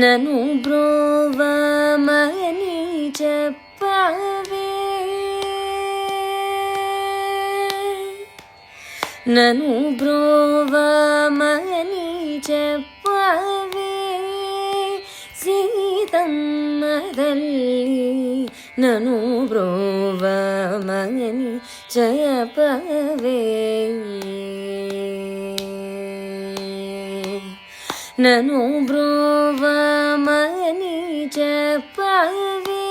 నను బ్రోవమని చెప్పవే, నను బ్రోవమని చెప్పవే సీతమ్మ తల్లి, నను బ్రోవమని చెప్పవే, నను బ్రోవమని చెప్పవే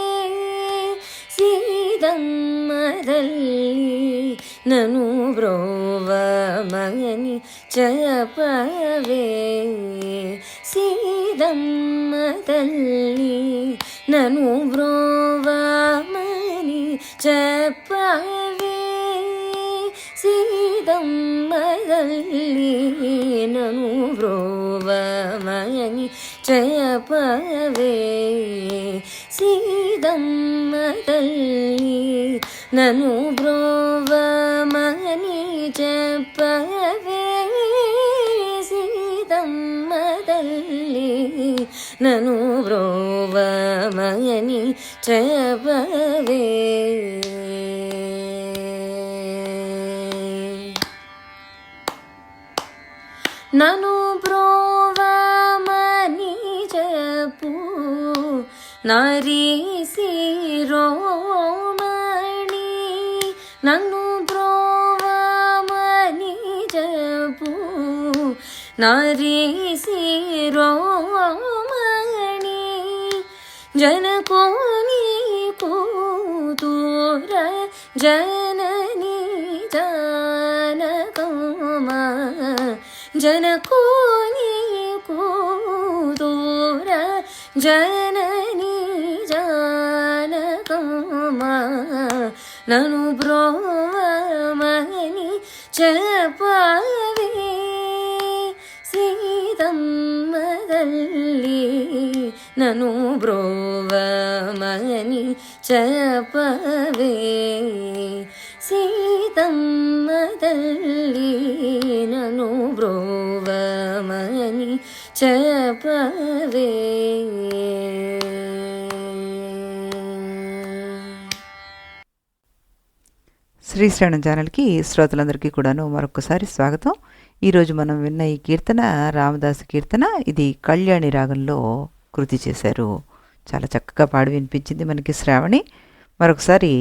సీతమ్మ తల్లి, నను బ్రోవమని చెప్పవే సీతమ్మ తల్లి, నను బ్రోవమని చెప్పవే సీతమ్మ తల్లి, నను బ్రోవమని చెప్పవే సీతమ్మ తల్లి, నను బ్రోవమని చెప్పవే సీతమ్మ తల్లి, నను బ్రోవమని చెప్పవే. నను బ్రోవమని చెప్పు నారీ శిరోమణి, నన్ను బ్రోవమని చెప్పు నారీ శిరోమణి, జనకోని కూతుర జనని జానకమా, జనకోని కూతుర జనని జానకమా, నను బ్రోవమని చెప్పవే సీతమ్మ తల్లి, నను బ్రోవమని చెప్పవే సీతమ్మ తల్లి, నను బ్రోవమని చెప్పవే. శ్రీశ్రవణం ఛానల్కి శ్రోతలందరికీ కూడాను మరొకసారి స్వాగతం. ఈరోజు మనం విన్న ఈ కీర్తన రామదాసు కీర్తన. ఇది కళ్యాణి రాగంలో కృతి చేశారు. చాలా చక్కగా పాడి వినిపించింది మనకి శ్రావణి. మరొకసారి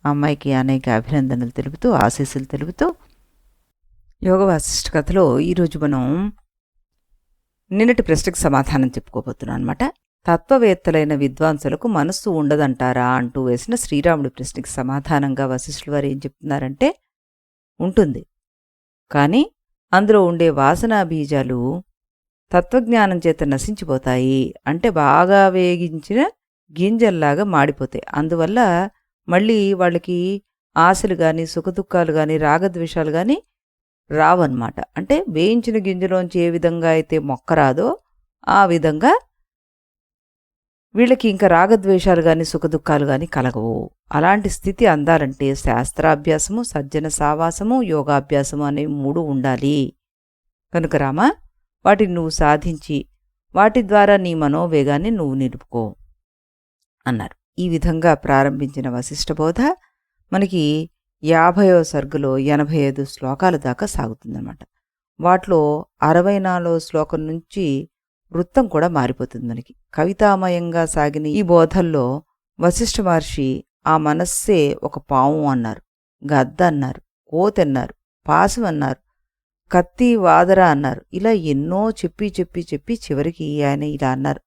ఆ అమ్మాయికి అనేక అభినందనలు తెలుపుతూ ఆశీస్సులు తెలుపుతూ యోగ వాసిష్ఠ కథలో ఈరోజు మనం నిన్నటి ప్రశ్నకు సమాధానం చెప్పుకోబోతున్నాం అనమాట. తత్వవేత్తలైన విద్వాంసులకు మనస్సు ఉండదంటారా అంటూ వేసిన శ్రీరాముడి ప్రశ్నకి సమాధానంగా వశిష్ఠుల వారు ఏం చెప్తున్నారంటే, ఉంటుంది, కానీ అందులో ఉండే వాసనా బీజాలు తత్వజ్ఞానం చేత నశించిపోతాయి. అంటే బాగా వేగించిన గింజల్లాగా మాడిపోతాయి. అందువల్ల మళ్ళీ వాళ్ళకి ఆశలు కానీ సుఖదుఖాలు కానీ రాగద్వేషాలు కానీ రావన్నమాట. అంటే వేయించిన గింజలోంచి ఏ విధంగా అయితే మొక్క రాదో ఆ విధంగా వీళ్ళకి ఇంకా రాగద్వేషాలు కానీ సుఖదుఖాలు కానీ కలగవు. అలాంటి స్థితి అందాలంటే శాస్త్రాభ్యాసము, సజ్జన సావాసము, యోగాభ్యాసము అనేవి 3 ఉండాలి. కనుక రామ, వాటిని నువ్వు సాధించి వాటి ద్వారా నీ మనోవేగాన్ని నువ్వు నిలుపుకో అన్నారు. ఈ విధంగా ప్రారంభించిన వశిష్ఠబోధ మనకి 50వ సర్గలో 85 శ్లోకాల దాకా సాగుతుందన్నమాట. వాటిలో 64వ శ్లోకం నుంచి వృత్తం కూడా మారిపోతుంది మనకి. కవితామయంగా సాగిన ఈ బోధల్లో వశిష్ఠ మహర్షి ఆ మనస్సే ఒక పాము అన్నారు, గద్ద అన్నారు, కోతన్నారు, పాశం అన్నారు, కత్తి వాదర అన్నారు. ఇలా ఎన్నో చెప్పి చెప్పి చెప్పి చివరికి ఆయన ఇలా అన్నారు,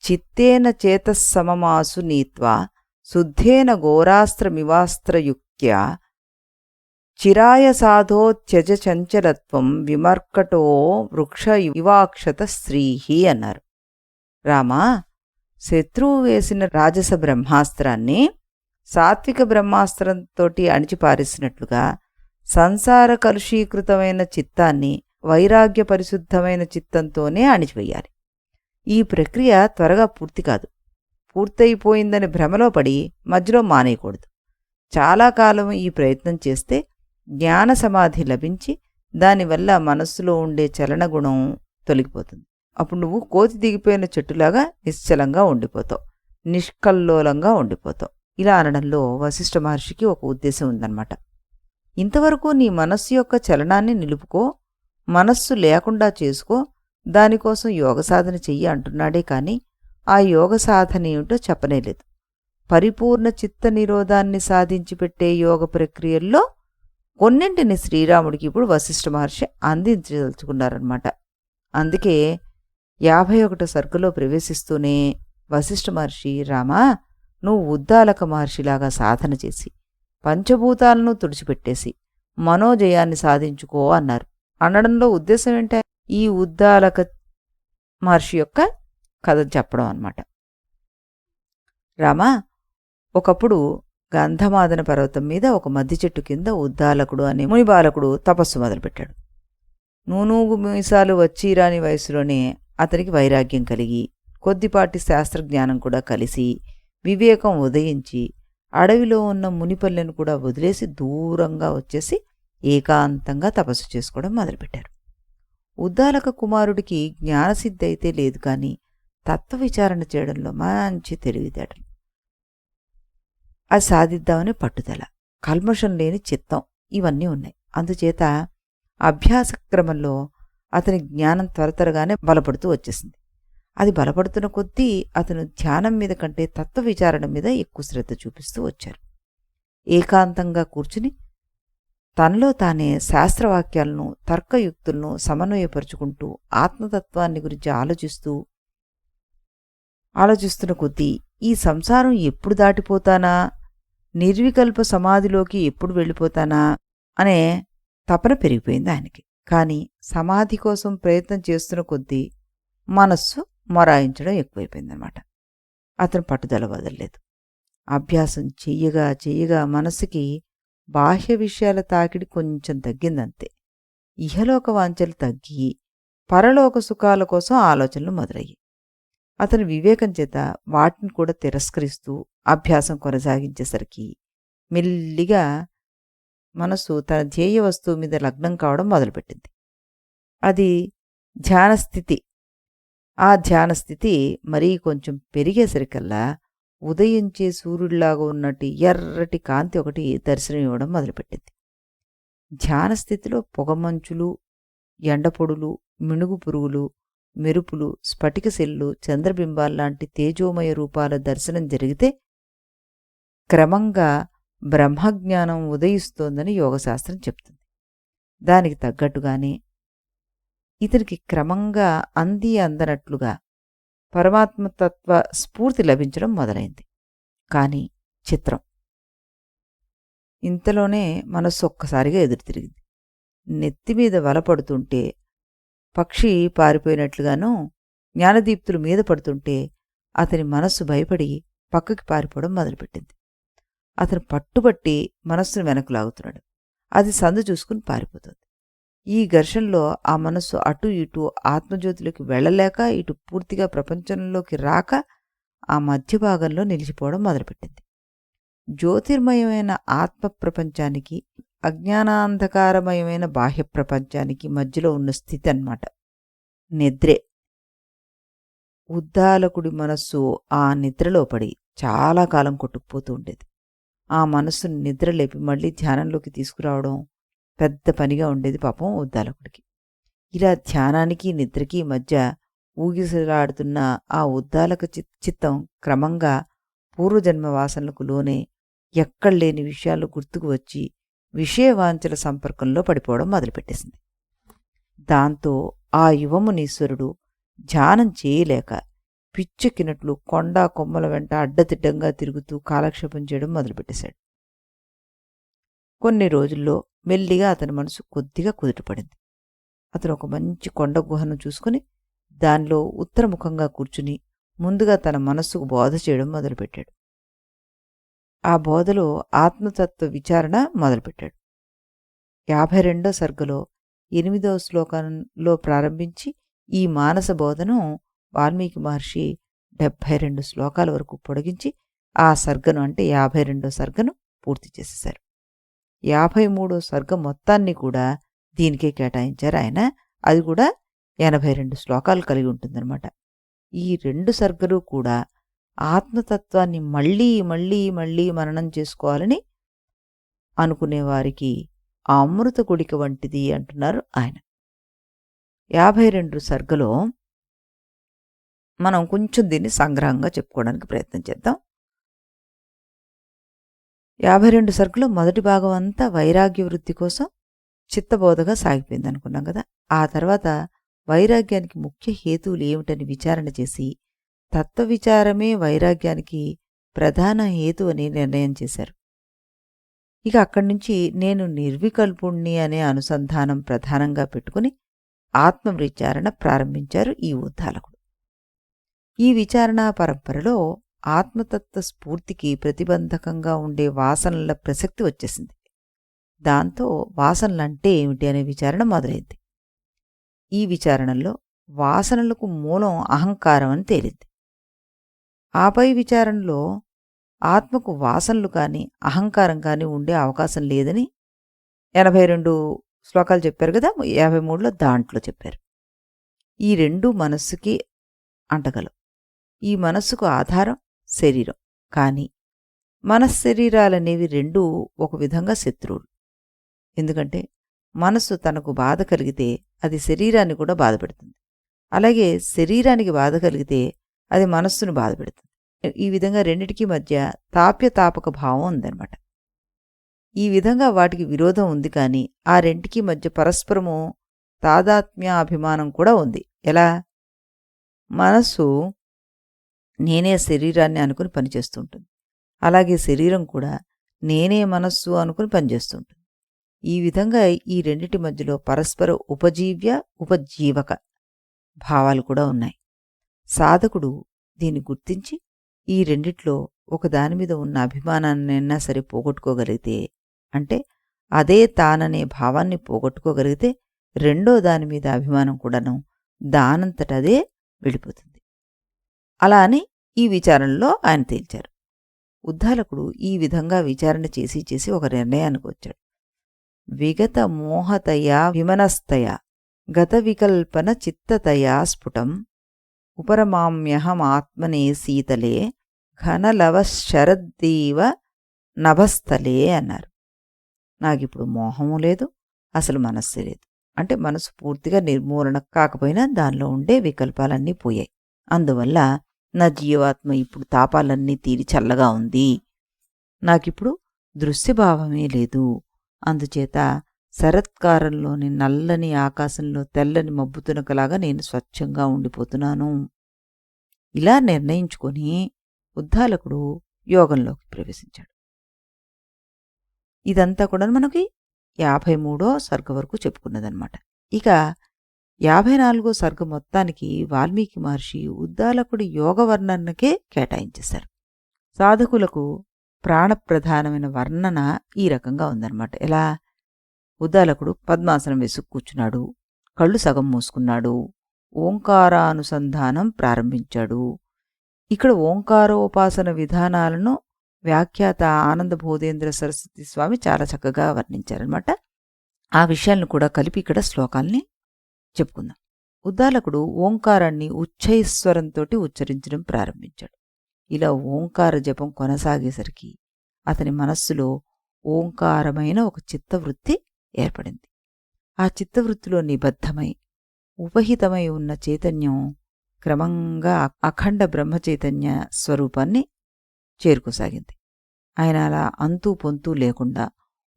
చిత్తేన చేతస్సమమాసు నీత్వా శుద్ధేన ఘోరాస్త్రమివాస్త్రయుక్త్యా చిరాయ సాధో త్యజ చంచలత్వం విమర్కటో వృక్ష ఇవాక్షత శ్రీహి అన్నారు. రామా, శత్రువు వేసిన రాజస బ్రహ్మాస్త్రాన్ని సాత్విక బ్రహ్మాస్త్రంతోటి అణిచిపారేసినట్లుగా సంసార కలుషీకృతమైన చిత్తాన్ని వైరాగ్య పరిశుద్ధమైన చిత్తంతోనే అణిచివేయాలి. ఈ ప్రక్రియ త్వరగా పూర్తి కాదు. పూర్తయిపోయిందని భ్రమలో పడి మధ్యలో మానేయకూడదు. చాలా కాలం ఈ ప్రయత్నం చేస్తే జ్ఞాన సమాధి లభించి దానివల్ల మనస్సులో ఉండే చలనగుణం తొలగిపోతుంది. అప్పుడు నువ్వు కోతి దిగిపోయిన చెట్టులాగా నిశ్చలంగా ఉండిపోతావు, నిష్కల్లోలంగా ఉండిపోతావు. ఇలా అనడంలో వశిష్ఠ మహర్షికి ఒక ఉద్దేశం ఉందన్నమాట. ఇంతవరకు నీ మనస్సు యొక్క చలనాన్ని నిలుపుకో, మనస్సు లేకుండా చేసుకో, దానికోసం యోగ సాధన చెయ్యి అంటున్నాడే కాని ఆ యోగ సాధన ఏమిటో చెప్పనేలేదు. పరిపూర్ణ చిత్త నిరోధాన్ని సాధించి పెట్టే యోగ ప్రక్రియల్లో కొన్నింటిని శ్రీరాముడికి ఇప్పుడు వశిష్ఠ మహర్షి అందించదలుచుకున్నారన్నమాట. అందుకే 51 సర్గలో ప్రవేశిస్తూనే వశిష్ఠ మహర్షి, రామా, నువ్వు ఉద్దాలక మహర్షిలాగా సాధన చేసి పంచభూతాలను తుడిచిపెట్టేసి మనోజయాన్ని సాధించుకో అన్నారు. అనడంలో ఉద్దేశం ఏంటంటే ఈ ఉద్దాలక మహర్షి యొక్క కథ చెప్పడం అన్నమాట. రామా, ఒకప్పుడు గంధమాదన పర్వతం మీద ఒక మద్ది చెట్టు కింద ఉద్దాలకుడు అనే మునిబాలకుడు తపస్సు మొదలుపెట్టాడు. నూనూగు మీసాలు వచ్చిరాని వయసులోనే అతనికి వైరాగ్యం కలిగి కొద్దిపాటి శాస్త్రజ్ఞానం కూడా కలిసి వివేకం ఉదయించి అడవిలో ఉన్న మునిపల్లెను కూడా వదిలేసి దూరంగా వచ్చేసి ఏకాంతంగా తపస్సు చేసుకోవడం మొదలుపెట్టారు. ఉద్దాలక కుమారుడికి జ్ఞానసిద్ధి అయితే లేదు కానీ తత్వవిచారణ చేయడంలో మంచి తెలివితేటలు, అది సాధిద్దామని పట్టుదల, కల్మషం లేని చిత్తం ఇవన్నీ ఉన్నాయి. అందుచేత అభ్యాస క్రమంలో అతని జ్ఞానం త్వరగానే బలపడుతూ వచ్చేసింది. అది బలపడుతున్న కొద్దీ అతను ధ్యానం మీద కంటే తత్వ విచారణ మీద ఎక్కువ శ్రద్ధ చూపిస్తూ వచ్చారు. ఏకాంతంగా కూర్చుని తనలో తానే శాస్త్రవాక్యాలను, తర్కయుక్తులను సమన్వయపరుచుకుంటూ ఆత్మతత్వాన్ని గురించి ఆలోచిస్తున్న కొద్దీ ఈ సంసారం ఎప్పుడు దాటిపోతానా, నిర్వికల్ప సమాధిలోకి ఎప్పుడు వెళ్ళిపోతానా అనే తపన పెరిగిపోయింది ఆయనకి. కానీ సమాధి కోసం ప్రయత్నం చేస్తున్న కొద్దీ మనస్సు మొరాయించడం ఎక్కువైపోయిందనమాట. అతను పట్టుదల వదలలేదు. అభ్యాసం చెయ్యగా మనస్సుకి బాహ్య విషయాల తాకిడి కొంచెం తగ్గిందంతే. ఇహలోక వాంఛలు తగ్గి పరలోక సుఖాల కోసం ఆలోచనలు మొదలయ్యాయి. అతను వివేకం చేత వాటిని కూడా తిరస్కరిస్తూ అభ్యాసం కొనసాగించేసరికి మెల్లిగా మనసు తన ధ్యేయ వస్తువు మీద లగ్నం కావడం మొదలుపెట్టింది. అది ధ్యానస్థితి. ఆ ధ్యానస్థితి మరీ కొంచెం పెరిగేసరికల్లా ఉదయించే సూర్యుడిలాగా ఉన్నట్టు ఎర్రటి కాంతి ఒకటి దర్శనం ఇవ్వడం మొదలుపెట్టింది. ధ్యానస్థితిలో పొగమంచులు, ఎండపొడులు, మిణుగు పురుగులు, మెరుపులు, స్ఫటిక శిల్లు, చంద్రబింబాల్లాంటి తేజోమయ రూపాల దర్శనం జరిగితే క్రమంగా బ్రహ్మజ్ఞానం ఉదయిస్తోందని యోగశాస్త్రం చెప్తుంది. దానికి తగ్గట్టుగానే ఇతనికి క్రమంగా అందనట్లుగా పరమాత్మతత్వ స్ఫూర్తి లభించడం మొదలైంది. కానీ చిత్రం, ఇంతలోనే మనస్సు ఒక్కసారిగా ఎదురుతిరిగింది. నెత్తిమీద వలపడుతుంటే పక్షి పారిపోయినట్లుగానూ జ్ఞానదీప్తులు మీద పడుతుంటే అతని మనస్సు భయపడి పక్కకి పారిపోవడం మొదలుపెట్టింది. అతను పట్టుబట్టి మనస్సును వెనక్కు లాగుతున్నాడు. అది సందు చూసుకుని పారిపోతుంది. ఈ ఘర్షణలో ఆ మనస్సు అటు ఇటు ఆత్మజ్యోతిలోకి వెళ్ళలేక, ఇటు పూర్తిగా ప్రపంచంలోకి రాక ఆ మధ్య భాగంలో నిలిచిపోవడం మొదలుపెట్టింది. జ్యోతిర్మయమైన ఆత్మ ప్రపంచానికి, అజ్ఞానాంధకారమయమైన బాహ్య ప్రపంచానికి మధ్యలో ఉన్న స్థితి అన్నమాట నిద్రే. ఉద్దాలకుడి మనస్సు ఆ నిద్రలో పడి చాలా కాలం కొట్టుకుపోతూ ఉండేది. ఆ మనస్సును నిద్రలేపి మళ్లీ ధ్యానంలోకి తీసుకురావడం పెద్ద పనిగా ఉండేది పాపం ఉద్దాలకుడికి. ఇలా ధ్యానానికి నిద్రకి మధ్య ఊగిసలాడుతున్న ఆ ఉద్దాలక చిత్తం క్రమంగా పూర్వజన్మ వాసనలకు లోనే ఎక్కడలేని విషయాలు గుర్తుకు వచ్చి విషయవాంఛల సంపర్కంలో పడిపోవడం మొదలుపెట్టేసింది. దాంతో ఆ యువమునీశ్వరుడు ధ్యానం చేయలేక పిచ్చెక్కినట్లు కొండా కొమ్మల వెంట అడ్డదిడ్డంగా తిరుగుతూ కాలక్షేపం చేయడం మొదలుపెట్టేశాడు. కొన్ని రోజుల్లో మెల్లిగా అతని మనసు కొద్దిగా కుదుటపడింది. అతను ఒక మంచి కొండ గుహను చూసుకుని దానిలో ఉత్తరముఖంగా కూర్చుని ముందుగా తన మనస్సుకు బోధ చేయడం మొదలుపెట్టాడు. ఆ బోధలో ఆత్మతత్వ విచారణ మొదలుపెట్టాడు. 52వ సర్గలో 8వ శ్లోకంలో ప్రారంభించి ఈ మానస బోధను వాల్మీకి మహర్షి 72 శ్లోకాల వరకు పొడిగించి ఆ సర్గను, అంటే 52వ సర్గను పూర్తి చేసేశారు. 53వ సర్గ మొత్తాన్ని కూడా దీనికే కేటాయించారు ఆయన. అది కూడా 82 శ్లోకాలు కలిగి ఉంటుందన్నమాట. ఈ 2 సర్గలు కూడా ఆత్మతత్వాన్ని మళ్ళీ మళ్ళీ మళ్ళీ మననం చేసుకోవాలని అనుకునేవారికి ఆ అమృత గుడిక వంటిది అంటున్నారు ఆయన. 52 సర్గలో మనం కొంచెం దీన్ని సంగ్రహంగా చెప్పుకోవడానికి ప్రయత్నం చేద్దాం. 52 సర్గలో మొదటి భాగం అంతా వైరాగ్య వృద్ధి కోసం చిత్తబోధగా సాగిపోయింది అనుకున్నాం కదా. ఆ తర్వాత వైరాగ్యానికి ముఖ్య హేతువులు ఏమిటని విచారణ చేసి తత్వ విచారమే వైరాగ్యానికి ప్రధాన హేతు అని నిర్ణయం చేశారు. ఇక అక్కడి నుంచి నేను నిర్వికల్పుణ్ణి అనే అనుసంధానం ప్రధానంగా పెట్టుకుని ఆత్మ విచారణ ప్రారంభించారు ఈ ఉద్దాలకుడు. ఈ విచారణా పరంపరలో ఆత్మతత్వ స్ఫూర్తికి ప్రతిబంధకంగా ఉండే వాసనల ప్రసక్తి వచ్చేసింది. దాంతో వాసనలంటే ఏమిటి అనే విచారణ మొదలైంది. ఈ విచారణలో వాసనలకు మూలం అహంకారం అని తేలింది. ఆపై విచారణలో ఆత్మకు వాసనలు కానీ అహంకారం కానీ ఉండే అవకాశం లేదని 82 శ్లోకాలు చెప్పారు కదా, 53లో దాంట్లో చెప్పారు. ఈ రెండూ మనస్సుకి అంటగలవు. ఈ మనస్సుకు ఆధారం శరీరం. కానీ మనశ్శరీరాలనేవి రెండూ ఒక విధంగా శత్రువులు. ఎందుకంటే మనస్సు తనకు బాధ కలిగితే అది శరీరాన్ని కూడా బాధపెడుతుంది. అలాగే శరీరానికి బాధ కలిగితే అది మనస్సును బాధపెడుతుంది. ఈ విధంగా రెండిటికీ మధ్య తాప్యతాపక భావం ఉందన్నమాట. ఈ విధంగా వాటికి విరోధం ఉంది, కానీ ఆ రెంటికి మధ్య పరస్పరము తాదాత్మ్యాభిమానం కూడా ఉంది. ఎలా? మనస్సు నేనే శరీరాన్ని అనుకుని పనిచేస్తుంటుంది. అలాగే శరీరం కూడా నేనే మనస్సు అనుకుని పనిచేస్తుంటుంది. ఈ విధంగా ఈ రెండిటి మధ్యలో పరస్పర ఉపజీవ్య ఉపజీవక భావాలు కూడా ఉన్నాయి. సాధకుడు దీన్ని గుర్తించి ఈ రెండిట్లో ఒకదాని మీద ఉన్న అభిమానాన్నైనా సరే పోగొట్టుకోగలిగితే, అంటే అదే తాననే భావాన్ని పోగొట్టుకోగలిగితే రెండో దాని మీద అభిమానం కూడాను దానంతటదే వెళ్ళిపోతుంది. అలా అని ఈ విచారణలో ఆయన తేల్చారు. ఉద్దాలకుడు ఈ విధంగా విచారణ చేసి చేసి ఒక నిర్ణయానికి వచ్చాడు. విగత మోహతయా విమనస్తయా గత వికల్పన చిత్తతయా స్ఫుటం ఉపరమామ్యహమాత్మనే శీతలే ఘనలవ శరద్దీవ నభస్థలే అన్నారు. నాకిప్పుడు మోహము లేదు, అసలు మనస్సు లేదు. అంటే మనసు పూర్తిగా నిర్మూలన కాకపోయినా దానిలో ఉండే వికల్పాలన్నీ పోయాయి. అందువల్ల నా జీవాత్మ ఇప్పుడు తాపాలన్నీ తీరి చల్లగా ఉంది. నాకిప్పుడు దృశ్యభావమే లేదు. అందుచేత శరత్కారంలోని నల్లని ఆకాశంలో తెల్లని మబ్బుతునకలాగా నేను స్వచ్ఛంగా ఉండిపోతున్నాను. ఇలా నిర్ణయించుకొని ఉద్దాలకుడు యోగంలోకి ప్రవేశించాడు. ఇదంతా కూడా మనకి 53వ సర్గ వరకు చెప్పుకున్నదనమాట. ఇక 54వ సర్గ మొత్తానికి వాల్మీకి మహర్షి ఉద్దాలకుడి యోగ వర్ణనకే కేటాయించేశారు. సాధకులకు ప్రాణప్రధానమైన వర్ణన ఈ రకంగా ఉందన్నమాట. ఎలా? ఉద్దాలకుడు పద్మాసనం వేసుకు కూర్చున్నాడు, కళ్ళు సగం మూసుకున్నాడు, ఓంకారానుసంధానం ప్రారంభించాడు. ఇక్కడ ఓంకారోపాసన విధానాలను వ్యాఖ్యాత ఆనంద బోధేంద్ర సరస్వతి స్వామి చాలా చక్కగా వర్ణించారనమాట. ఆ విషయాలను కూడా కలిపి ఇక్కడ శ్లోకాల్ని చెప్పుకుందాం. ఉద్దాలకుడు ఓంకారాన్ని ఉచ్చైస్వరంతో ఉచ్చరించడం ప్రారంభించాడు. ఇలా ఓంకార జపం కొనసాగేసరికి అతని మనస్సులో ఓంకారమైన ఒక చిత్తవృత్తి ఏర్పడింది. ఆ చిత్తవృత్తిలో నిబద్ధమై ఉపహితమై ఉన్న చైతన్యం క్రమంగా అఖండ బ్రహ్మచైతన్య స్వరూపాన్ని చేరుకోసాగింది. ఆయన అలా అంతూ పొంతూ లేకుండా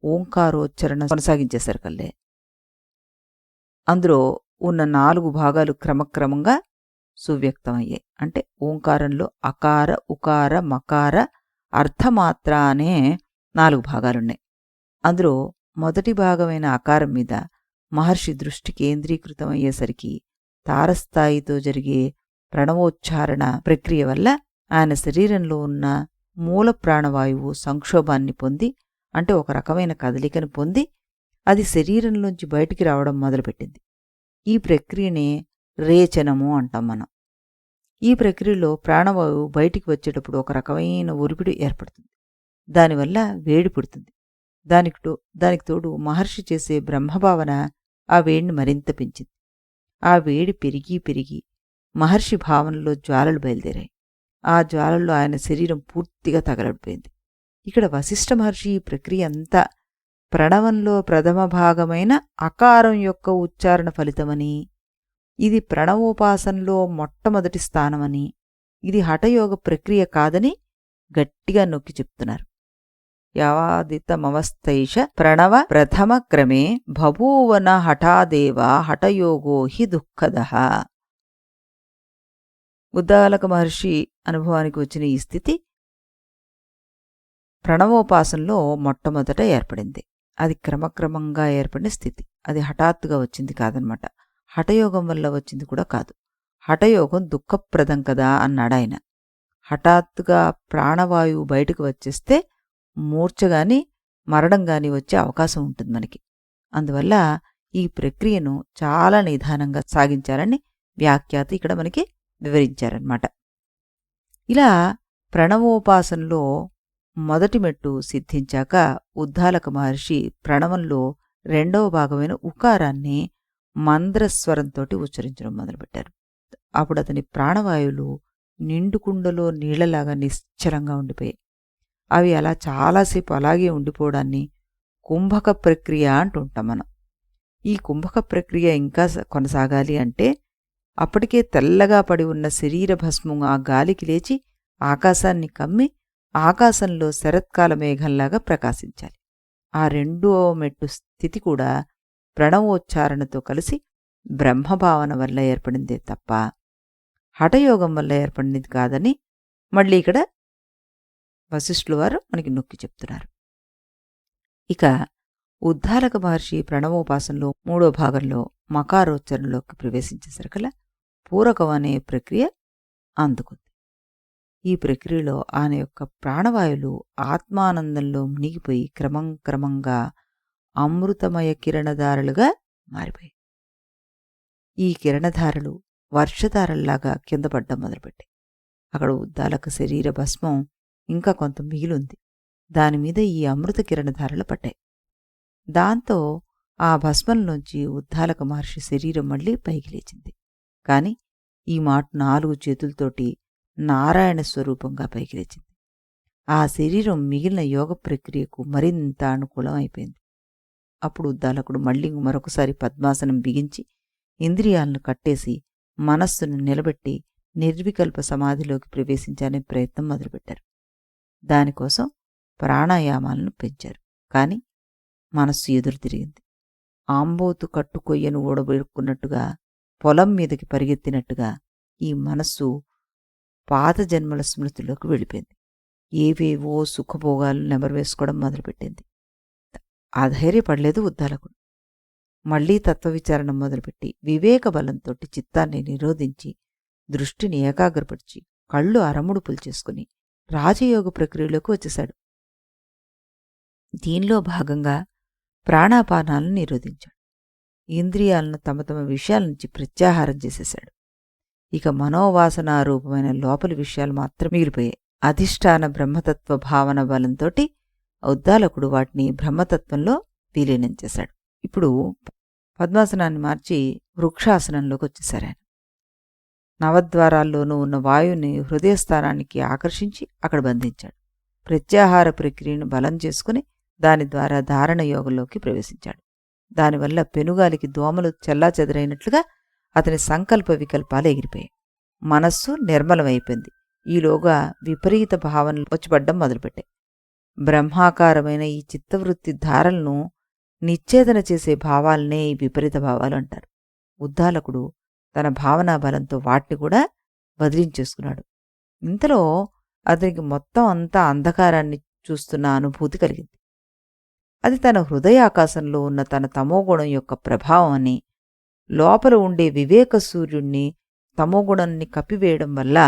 ఓంకారోచ్చరణ కొనసాగించేసరికల్లే అందులో ఉన్న 4 భాగాలు క్రమక్రమంగా సువ్యక్తమయ్యాయి. అంటే ఓంకారంలో అకార, ఉకార, మకార, అర్థమాత్ర అనే 4 భాగాలున్నాయి. అందులో మొదటి భాగమైన అకారం మీద మహర్షి దృష్టి కేంద్రీకృతమయ్యేసరికి తారస్థాయితో జరిగే ప్రణవోచ్చారణ ప్రక్రియ వల్ల ఆయన శరీరంలో ఉన్న మూల ప్రాణవాయువు సంక్షోభాన్ని పొంది, అంటే ఒక రకమైన కదలికను పొంది అది శరీరంలోంచి బయటికి రావడం మొదలుపెట్టింది. ఈ ప్రక్రియనే రేచనము అంటాం మనం. ఈ ప్రక్రియలో ప్రాణవాయువు బయటికి వచ్చేటప్పుడు ఒక రకమైన ఒరిపిడి ఏర్పడుతుంది. దానివల్ల వేడి పుడుతుంది. దానికి తోడు మహర్షి చేసే బ్రహ్మభావన ఆ వేడిని మరింత పెంచింది. ఆ వేడి పెరిగి పెరిగి మహర్షి భావనలో జ్వాలలు బయలుదేరాయి. ఆ జ్వాలల్లో ఆయన శరీరం పూర్తిగా తగలడిపోయింది. ఇక్కడ వశిష్ఠ మహర్షి ఈ ప్రక్రియ అంతా ప్రణవంలో ప్రథమ భాగమైన అకారం యొక్క ఉచ్చారణ ఫలితమని, ఇది ప్రణవోపాసనలో మొట్టమొదటి స్థానమని, ఇది హఠయోగ ప్రక్రియ కాదని గట్టిగా నొక్కి చెప్తున్నారు. యావాదితమవస్థైష ప్రణవ ప్రథమ క్రమే బభూవన హఠాదేవ హఠయోగో హి దుఃఖదః. ఉద్దాలక మహర్షి అనుభవానికి వచ్చిన ఈ స్థితి ప్రణవోపాసనలో మొట్టమొదట ఏర్పడింది. అది క్రమక్రమంగా ఏర్పడిన స్థితి. అది హఠాత్తుగా వచ్చింది కాదనమాట. హఠయోగం వల్ల వచ్చింది కూడా కాదు. హఠయోగం దుఃఖప్రదం కదా అన్నాడాయన. హఠాత్తుగా ప్రాణవాయువు బయటకు వచ్చేస్తే మూర్ఛగాని మరణంగాని వచ్చే అవకాశం ఉంటుంది మనకి. అందువల్ల ఈ ప్రక్రియను చాలా నిదానంగా సాగించాలని వ్యాఖ్యాత ఇక్కడ మనకి వివరించారన్నమాట. ఇలా ప్రణవోపాసనలో మొదటి మెట్టు సిద్ధించాక ఉద్దాలక మహర్షి ప్రణవంలో రెండవ భాగమైన ఉకారాన్ని మంద్రస్వరంతోటి ఉచ్చరించడం మొదలుపెట్టారు. అప్పుడు అతని ప్రాణవాయువులు నిండుకుండలో నీళ్లలాగా నిశ్చలంగా ఉండిపోయాయి. అవి అలా చాలాసేపు అలాగే ఉండిపోవడాన్ని కుంభక ప్రక్రియ అంటుంటాం మనం. ఈ కుంభక ప్రక్రియ ఇంకా కొనసాగాలి అంటే అప్పటికే తెల్లగా పడి ఉన్న శరీర భస్మం ఆ గాలికి లేచి ఆకాశాన్ని కమ్మి ఆకాశంలో శరత్కాల మేఘంలాగా ప్రకాశించాలి. ఆ రెండో మెట్టు స్థితి కూడా ప్రణవోచ్చారణతో కలిసి బ్రహ్మభావన వల్ల ఏర్పడిందే తప్ప హఠయోగం వల్ల ఏర్పడినది కాదని మళ్ళీ ఇక్కడ వశిష్ఠుల వారు మనకి నొక్కి చెప్తున్నారు. ఇక ఉద్దాలక మహర్షి ప్రణవోపాసనలో మూడో భాగంలో మకారోచ్చరణలోకి ప్రవేశించేసరికల్లా పూరకం అనే ప్రక్రియ అందుకుంది. ఈ ప్రక్రియలో ఆయన యొక్క ప్రాణవాయువులు ఆత్మానందంలో మునిగిపోయి క్రమంగా అమృతమయ కిరణధారలుగా మారిపోయాయి. ఈ కిరణధారలు వర్షధారల్లాగా కింద పడ్డం మొదలుపెట్టాయి. అక్కడ ఉద్దాలక శరీర భస్మం ఇంకా కొంత మిగిలుంది. దానిమీద ఈ అమృత కిరణధారలు పడ్డాయి. దాంతో ఆ భస్మంలోంచి ఉద్దాలక మహర్షి శరీరం మళ్ళీ పైకి లేచింది. కాని ఈ మాట 4 చేతులతోటి నారాయణ స్వరూపంగా పైకి లేచింది. ఆ శరీరం మిగిలిన యోగ ప్రక్రియకు మరింత అనుకూలం అయిపోయింది. అప్పుడు ఉద్దాలకుడు మళ్ళీ మరొకసారి పద్మాసనం బిగించి ఇంద్రియాలను కట్టేసి మనస్సును నిలబెట్టి నిర్వికల్ప సమాధిలోకి ప్రవేశించాలనే ప్రయత్నం మొదలుపెట్టారు. దానికోసం ప్రాణాయామాలను పెంచారు. కాని మనస్సు ఎదురు తిరిగింది. ఆంబోతు కట్టుకొయ్యను ఓడబెట్టుకున్నట్టుగా పొలం మీదకి పరిగెత్తినట్టుగా ఈ మనస్సు పాత జన్మల స్మృతిలోకి వెళ్ళిపోయింది. ఏవేవో సుఖభోగాలు నెమరువేసుకోవడం మొదలుపెట్టింది. ఆధైర్యపడలేదు ఉద్దాలకుడు. మళ్లీ తత్వవిచారణ మొదలుపెట్టి వివేక బలంతోటి చిత్తాన్ని నిరోధించి దృష్టిని ఏకాగ్రపరిచి కళ్ళు అరముడుపులు చేసుకుని రాజయోగ ప్రక్రియలోకి వచ్చేశాడు. దీనిలో భాగంగా ప్రాణాపానాలను నిరోధించాడు. ఇంద్రియాలను తమ తమ విషయాల నుంచి ప్రత్యాహారం చేసేశాడు. ఇక మనోవాసనారూపమైన లోపలి విషయాలు మాత్రం మిగిలిపోయాయి. అధిష్టాన బ్రహ్మతత్వ భావన బలంతోటి ఉద్దాలకుడు వాటిని బ్రహ్మతత్వంలో విలీనం చేశాడు. ఇప్పుడు పద్మాసనాన్ని మార్చి వృక్షాసనంలోకి వచ్చేశారాయన. నవద్వారాల్లోనూ ఉన్న వాయువుని హృదయస్థానానికి ఆకర్షించి అక్కడ బంధించాడు. ప్రత్యాహార ప్రక్రియను బలం చేసుకుని దాని ద్వారా ధారణ యోగంలోకి ప్రవేశించాడు. దానివల్ల పెనుగాలికి దోమలు చెల్లాచెదరైనట్లుగా అతని సంకల్ప వికల్పాలు ఎగిరిపోయాయి. మనస్సు నిర్మలమైపోయింది. ఈలోగా విపరీత భావనలు వచ్చిపడ్డం మొదలుపెట్టాయి. బ్రహ్మాకారమైన ఈ చిత్తవృత్తి ధారలను నిశ్చేదన చేసే భావాలనే ఈ విపరీత భావాలు అంటారు. ఉద్దాలకుడు తన భావనా బలంతో వాటిని కూడా వదిలించేసుకున్నాడు. ఇంతలో అతనికి మొత్తం అంతా అంధకారాన్ని చూస్తున్న అనుభూతి కలిగింది. అది తన హృదయాకాశంలో ఉన్న తన తమోగుణం యొక్క ప్రభావం అని, లోపల ఉండే వివేక సూర్యుణ్ణి తమోగుణాన్ని కప్పివేయడం వల్ల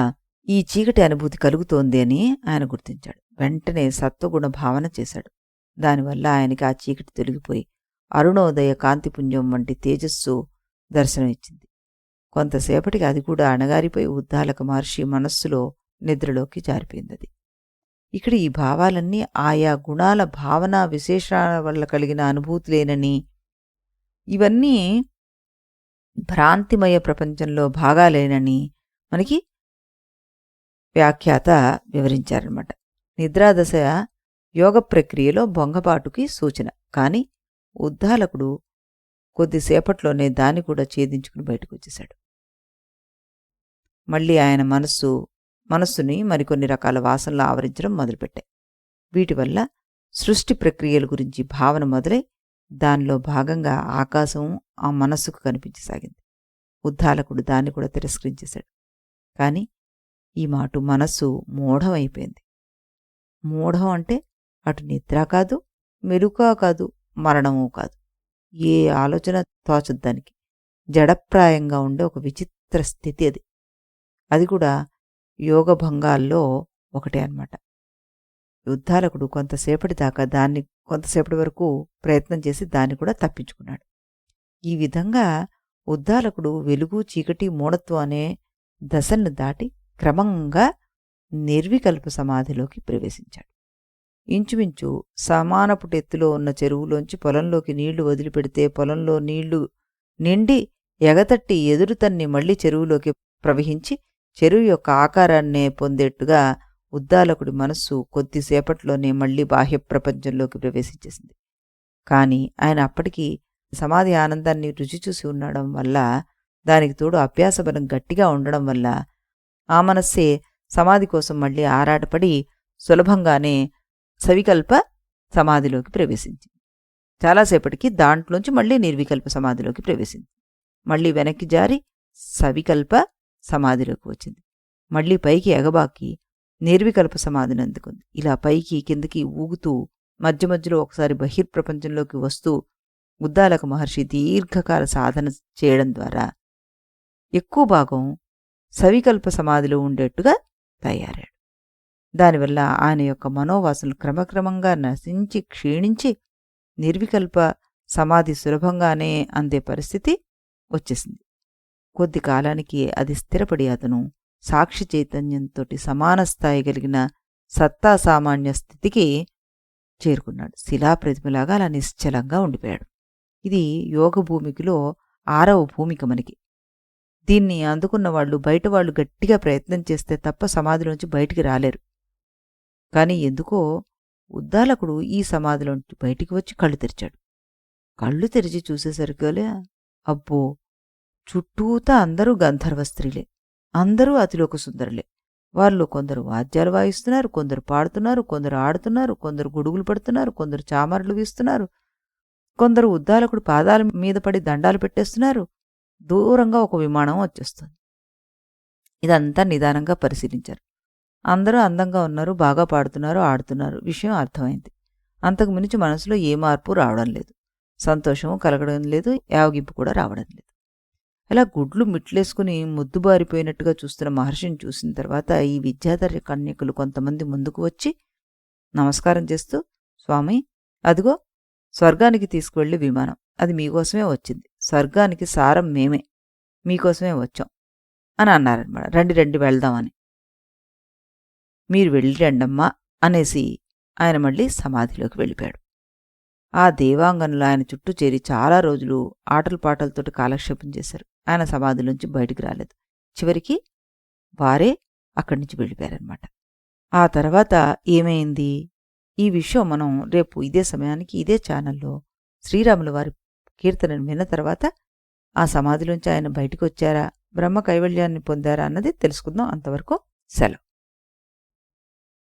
ఈ చీకటి అనుభూతి కలుగుతోంది అని ఆయన గుర్తించాడు. వెంటనే సత్వగుణ భావన చేశాడు. దానివల్ల ఆయనకి ఆ చీకటి తొలగిపోయి అరుణోదయ కాంతిపుంజం వంటి తేజస్సు దర్శనమిచ్చింది. కొంతసేపటికి అది కూడా అణగారిపోయి ఉద్దాలక మహర్షి మనస్సులో నిద్రలోకి జారిపోయింది. ఇక్కడ ఈ భావాలన్నీ ఆయా గుణాల భావనా విశేషాల వల్ల కలిగిన అనుభూతులేనని, ఇవన్నీ భ్రాంతిమయ ప్రపంచంలో భాగాలేనని మనకి వ్యాఖ్యాత వివరించారనమాట. నిద్రాదశ యోగ ప్రక్రియలో భంగపాటుకి సూచన. కానీ ఉద్దాలకుడు కొద్దిసేపట్లోనే దాన్ని కూడా ఛేదించుకుని బయటకు వచ్చేశాడు. మళ్ళీ ఆయన మనస్సుని మరికొన్ని రకాల వాసనలు ఆవరించడం మొదలుపెట్టాయి. వీటి వల్ల సృష్టి ప్రక్రియల గురించి భావన మొదలై దానిలో భాగంగా ఆకాశం ఆ మనస్సుకు కనిపించసాగింది. ఉద్దాలకుడు దాన్ని కూడా తిరస్కరించేశాడు. కాని ఈ మాటు మనస్సు మూఢమైపోయింది. మూఢం అంటే అటు నిద్ర కాదు, మెరుక కాదు, మరణమూ కాదు. ఏ ఆలోచన తోచదు దానికి. జడప్రాయంగా ఉండే ఒక విచిత్ర స్థితి అది. అది కూడా యోగభంగాల్లో ఒకటే అన్నమాట. ఉద్దాలకుడు కొంతసేపటి వరకు ప్రయత్నం చేసి దాన్ని కూడా తప్పించుకున్నాడు. ఈ విధంగా ఉద్దాలకుడు వెలుగు, చీకటి, మూఢత్వం అనే దశలను దాటి క్రమంగా నిర్వికల్ప సమాధిలోకి ప్రవేశించాడు. ఇంచుమించు సమానపుటెత్తులో ఉన్న చెరువులోంచి పొలంలోకి నీళ్లు వదిలిపెడితే పొలంలో నీళ్లు నిండి ఎగతట్టి ఎదురుతన్ని మళ్లీ చెరువులోకి ప్రవహించి చెరువు యొక్క ఆకారాన్నే పొందేట్టుగా ఉద్దాలకుడి మనస్సు కొద్దిసేపట్లోనే మళ్లీ బాహ్య ప్రపంచంలోకి ప్రవేశించేసింది. కాని ఆయన అప్పటికి సమాధి ఆనందాన్ని రుచిచూసి ఉండడం వల్ల, దానికి తోడు అభ్యాసబలం గట్టిగా ఉండడం వల్ల ఆ మనస్సే సమాధి కోసం మళ్లీ ఆరాటపడి సులభంగానే సవికల్ప సమాధిలోకి ప్రవేశించింది. చాలాసేపటికి దాంట్లోంచి మళ్లీ నిర్వికల్ప సమాధిలోకి ప్రవేశించింది. మళ్లీ వెనక్కి జారి సవికల్ప సమాధిలోకి వచ్చింది. మళ్లీ పైకి ఎగబాకి నిర్వికల్ప సమాధిని అందుకుంది. ఇలా పైకి కిందకి ఊగుతూ మధ్య మధ్యలో ఒకసారి బహిర్ప్రపంచంలోకి వస్తూ ఉద్దాలక మహర్షి దీర్ఘకాల సాధన చేయడం ద్వారా ఎక్కువ భాగం సవికల్ప సమాధిలో ఉండేట్టుగా తయారాడు. దానివల్ల ఆయన యొక్క మనోవాసనలు క్రమక్రమంగా నశించి క్షీణించి నిర్వికల్ప సమాధి సులభంగానే అందే పరిస్థితి వచ్చేసింది. కొద్ది కాలానికి అది స్థిరపడి అతను సాక్షి చైతన్యంతో సమాన స్థాయి కలిగిన సత్తా సామాన్య స్థితికి చేరుకున్నాడు. శిలాప్రతిమలాగా అలా నిశ్చలంగా ఉండిపోయాడు. ఇది యోగ భూమికిలో 6వ భూమిక మనకి. దీన్ని అందుకున్న బయటవాళ్లు గట్టిగా ప్రయత్నం చేస్తే తప్ప సమాధిలోంచి బయటికి రాలేరు. కాని ఎందుకో ఉద్దాలకుడు ఈ సమాధిలోంచి బయటికి వచ్చి కళ్ళు తెరిచాడు. కళ్ళు తెరిచి చూసేసరికలే అబ్బో, చుట్టూతా అందరూ గంధర్వ స్త్రీలే, అందరూ అతిలోక సుందరులే. వాళ్ళు కొందరు వాద్యాలు వాయిస్తున్నారు, కొందరు పాడుతున్నారు, కొందరు ఆడుతున్నారు, కొందరు గొడుగులు పడుతున్నారు, కొందరు చామరలు వీస్తున్నారు, కొందరు ఉద్దాలకుడు పాదాల మీద పడి దండాలు పెట్టేస్తున్నారు. దూరంగా ఒక విమానం వచ్చేస్తుంది. ఇదంతా నిదానంగా పరిశీలించారు. అందరూ అందంగా ఉన్నారు, బాగా పాడుతున్నారు, ఆడుతున్నారు. విషయం అర్థమైంది. అంతకు మించి మనసులో ఏ మార్పు రావడం లేదు. సంతోషము కలగడం లేదు, యావగింపు కూడా రావడం లేదు. అలా గుడ్లు మిట్లేసుకుని ముద్దుబారిపోయినట్టుగా చూస్తున్న మహర్షిని చూసిన తర్వాత ఈ విద్యాధర్య కన్యకులు కొంతమంది ముందుకు వచ్చి నమస్కారం చేస్తూ, స్వామి, అదిగో స్వర్గానికి తీసుకువెళ్ళి విమానం, అది మీకోసమే వచ్చింది. స్వర్గానికి సారం మేమే, మీకోసమే వచ్చాం అని అన్నారన్నమాట. రండి వెళ్దామని. మీరు వెళ్ళిరండమ్మా అనేసి ఆయన మళ్ళీ సమాధిలోకి వెళ్ళిపోయాడు. ఆ దేవాంగనులు ఆయన చుట్టూ చేరి చాలా రోజులు ఆటలు పాటలతోటి కాలక్షేపం చేశారు. ఆయన సమాధిలోంచి బయటికి రాలేదు. చివరికి వారే అక్కడి నుంచి వెళ్ళిపోయారనమాట. ఆ తర్వాత ఏమైంది? ఈ విషయం మనం రేపు ఇదే సమయానికి ఇదే ఛానల్లో శ్రీరాముల వారి కీర్తనను విన్న తర్వాత ఆ సమాధిలోంచి ఆయన బయటికి వచ్చారా, బ్రహ్మ కైవల్యాన్ని పొందారా అన్నది తెలుసుకుందాం. అంతవరకు సెలవు.